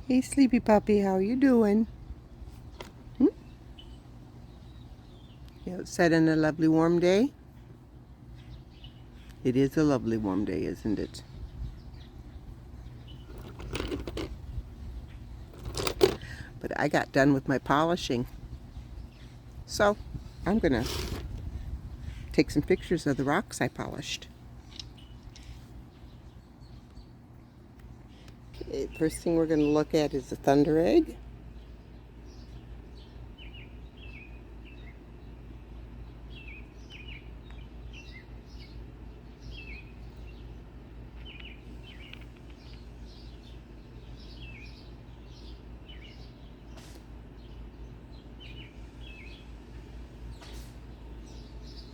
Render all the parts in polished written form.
Hey, sleepy puppy, how you doing? Hmm? You outside on a lovely warm day? It is a lovely warm day, isn't it? But I got done with my polishing. So, I'm gonna take some pictures of the rocks I polished. Okay, first thing we're gonna look at is the thunder egg.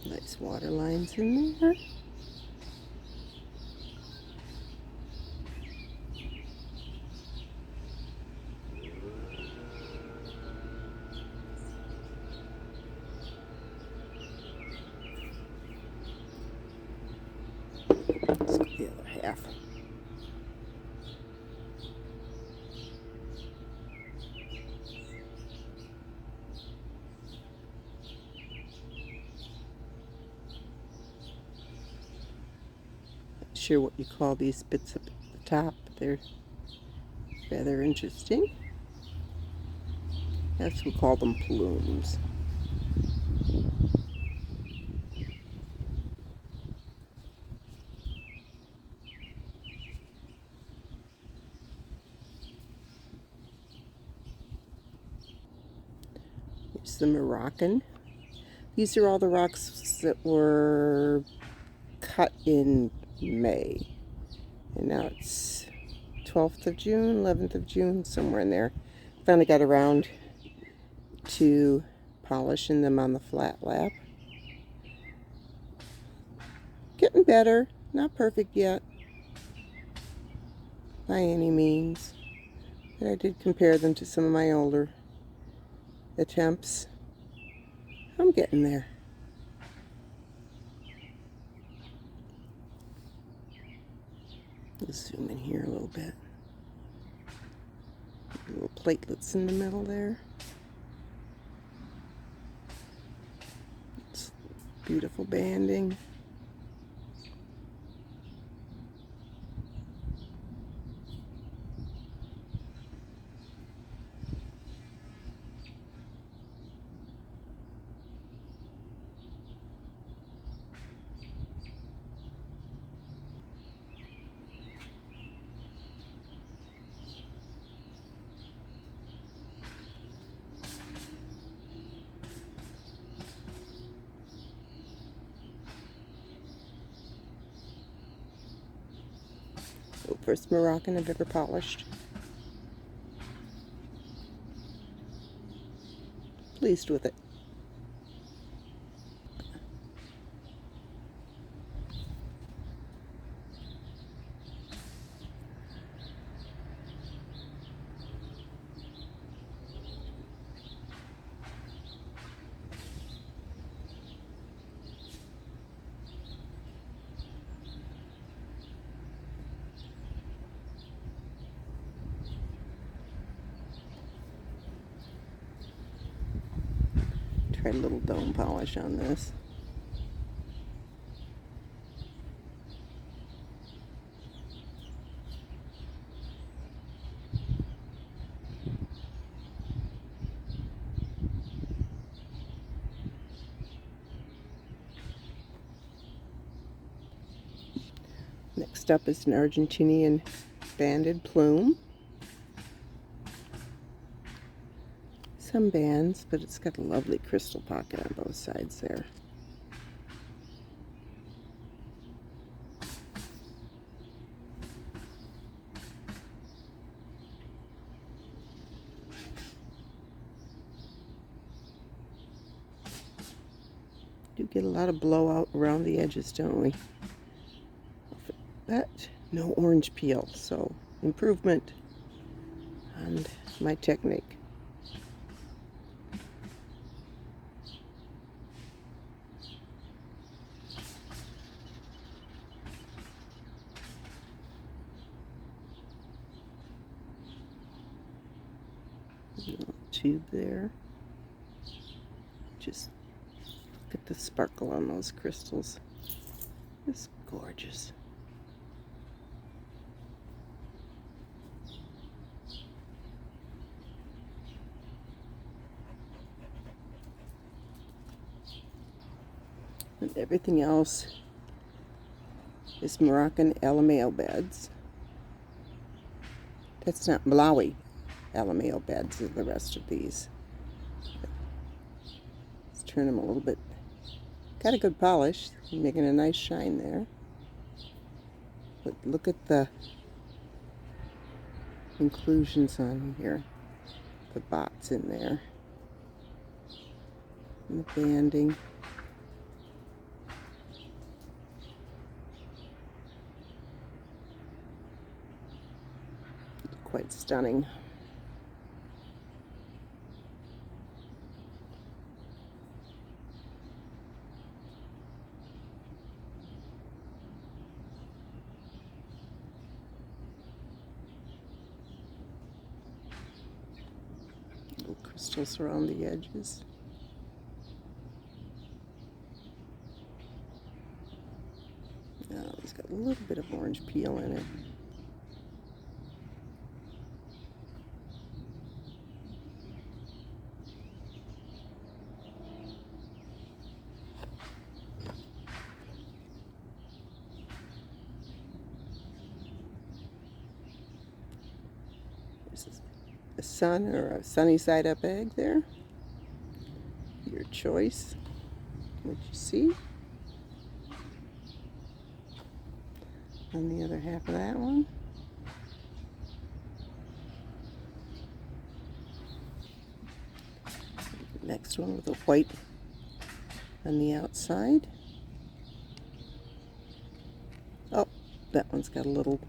Nice water lines in there. Let's go the other half. Not sure what you call these bits up at the top, but they're rather interesting. Yes, we call them plumes. Here's the Moroccan. These are all the rocks that were cut in May. And now it's 12th of June, 11th of June, somewhere in there. Finally got around to polishing them on the flat lap. Getting better. Not perfect yet, by any means. But I did compare them to some of my older attempts. I'm getting there. Let's zoom in here a little bit. Little platelets in the middle there. It's beautiful banding. So first Moroccan I've ever polished. Pleased with it. Try a little dome polish on this. Next up is an Argentinian banded plume. Some bands, but it's got a lovely crystal pocket on both sides there. Do get a lot of blowout around the edges, don't we? But no orange peel, so improvement on my technique. Little tube there. Just look at the sparkle on those crystals. It's gorgeous. And everything else is Moroccan Alameo beds. That's not Malawi Alameo beds, are the rest of these. Let's turn them a little bit. Got a good polish, making a nice shine there. But look at the inclusions on here. The bots in there. And the banding. Quite stunning. Little crystals around the edges. Oh, it's got a little bit of orange peel in it. This is a sun or a sunny side up egg there. Your choice. What you see. On the other half of that one. Next one with a white on the outside. Oh, that one's got a little,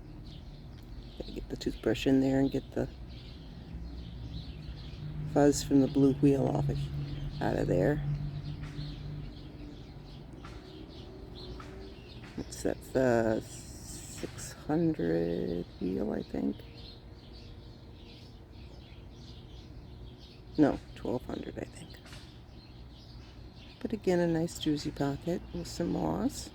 gotta get the toothbrush in there and get the fuzz from the blue wheel out of there. That's the 600 wheel, I think. No, 1200, I think. But again, a nice juicy pocket with some moss.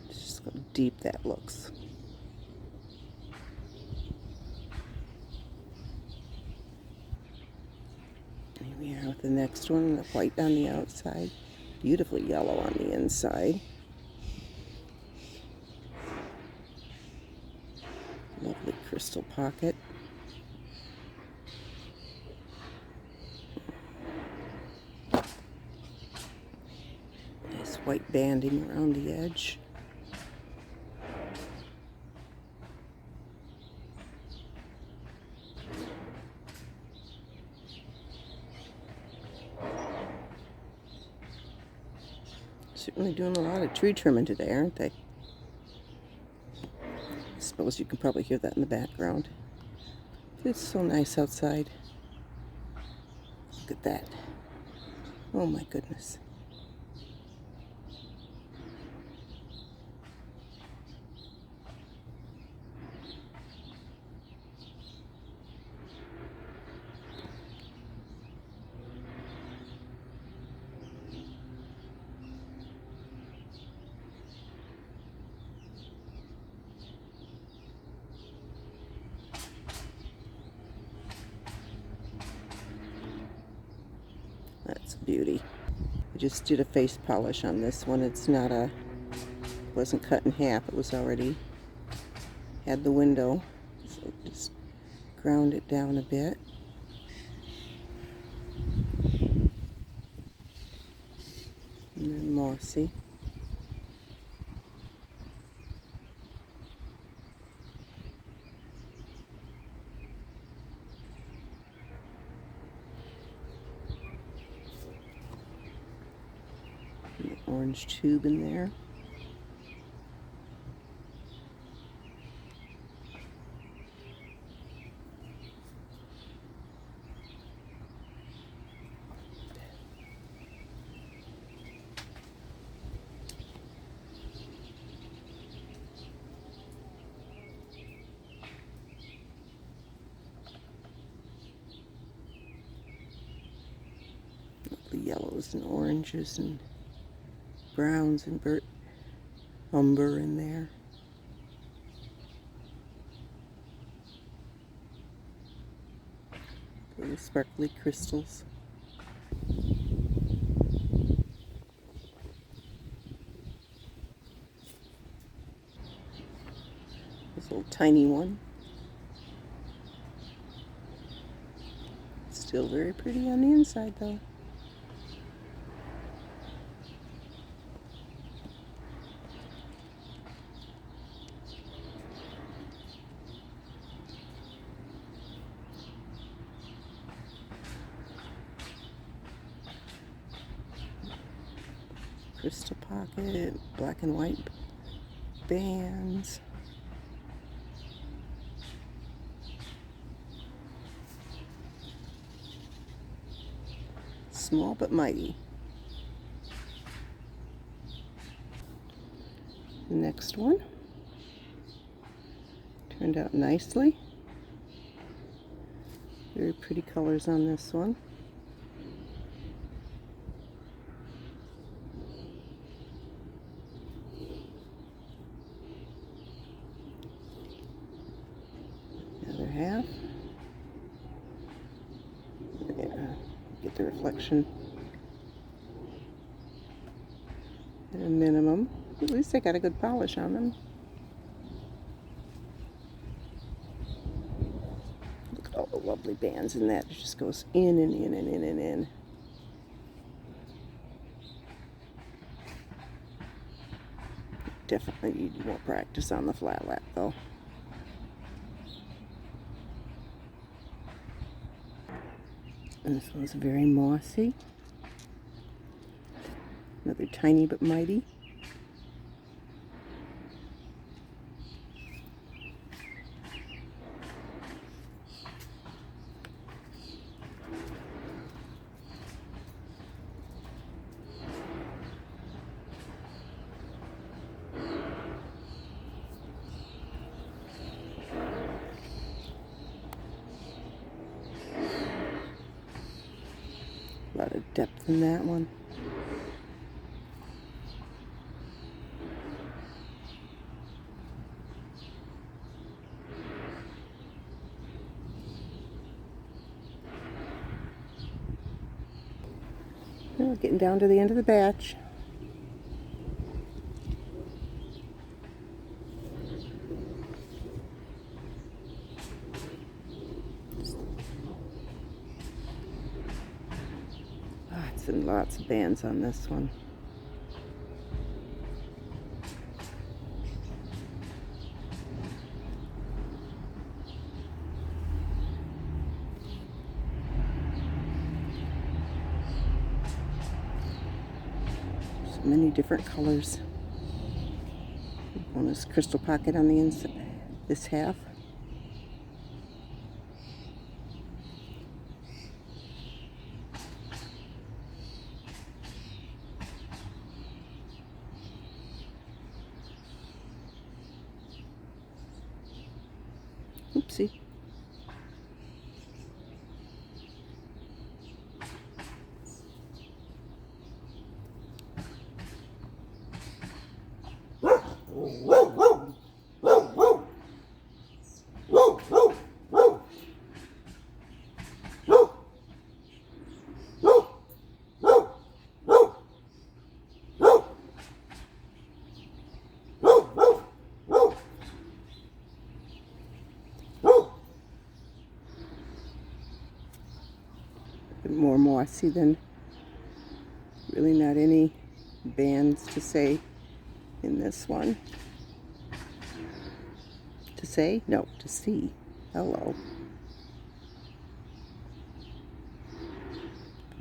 Just how deep that looks. Here we are with the next one, the white on the outside, beautifully yellow on the inside. Lovely crystal pocket. Nice white banding around the edge. Certainly doing a lot of tree trimming today, aren't they? I suppose you can probably hear that in the background. It's so nice outside. Look at that. Oh my goodness. That's a beauty. I just did a face polish on this one. It's not a, it wasn't cut in half. It was already, had the window. So just ground it down a bit. And then mossy. Orange tube in there. yellows and oranges and browns and burnt umber in there. Little sparkly crystals. This little tiny one. Still very pretty on the inside though. Crystal pocket, black and white bands. Small but mighty. The next one turned out nicely. Very pretty colors on this one. The other half. Yeah, get the reflection at a minimum. At least they got a good polish on them. Look at all the lovely bands in that. It just goes in and in and in and in. Definitely need more practice on the flat lap though. And this one's very mossy. Another tiny but mighty. A lot of depth in that one. Well, getting down to the end of the batch. Lots and lots of bands on this one. So many different colors. One is crystal pocket on the inside, this half. Oopsie. More mossy than really not any bands to say in this one. To say? No, to see. Hello.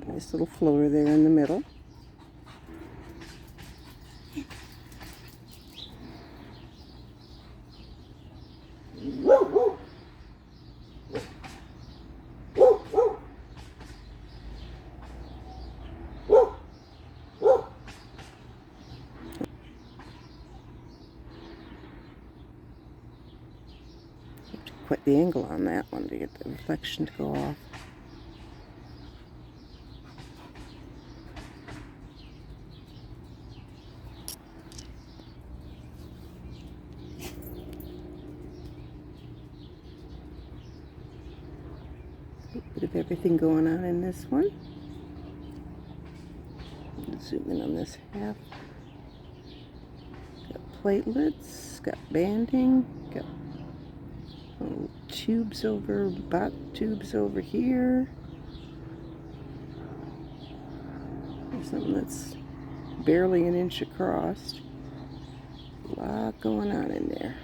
Nice little floater there in the middle. Quite the angle on that one to get the reflection to go off. of everything going on in this one. Zoom in on this half. Got platelets, got banding, got tubes over, bot tubes over here. There's something that's barely an inch across. A lot going on in there.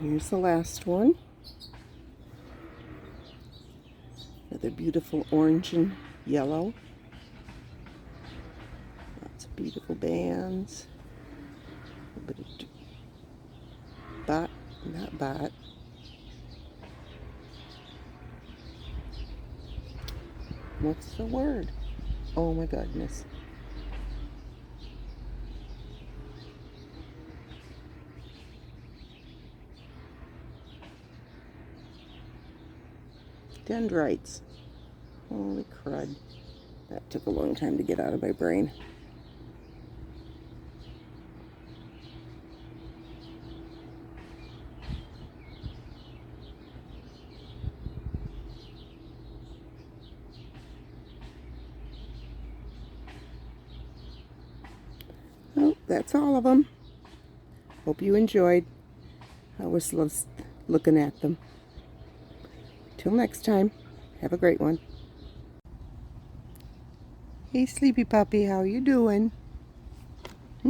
Here's the last one. Another beautiful orange and yellow. Lots of beautiful bands. A bit of bot, not bot. What's the word? Oh my goodness. Dendrites. Holy crud. That took a long time to get out of my brain. Oh, that's all of them. Hope you enjoyed. I was looking at them. Till next time, have a great one. Hey, sleepy puppy, how you doing?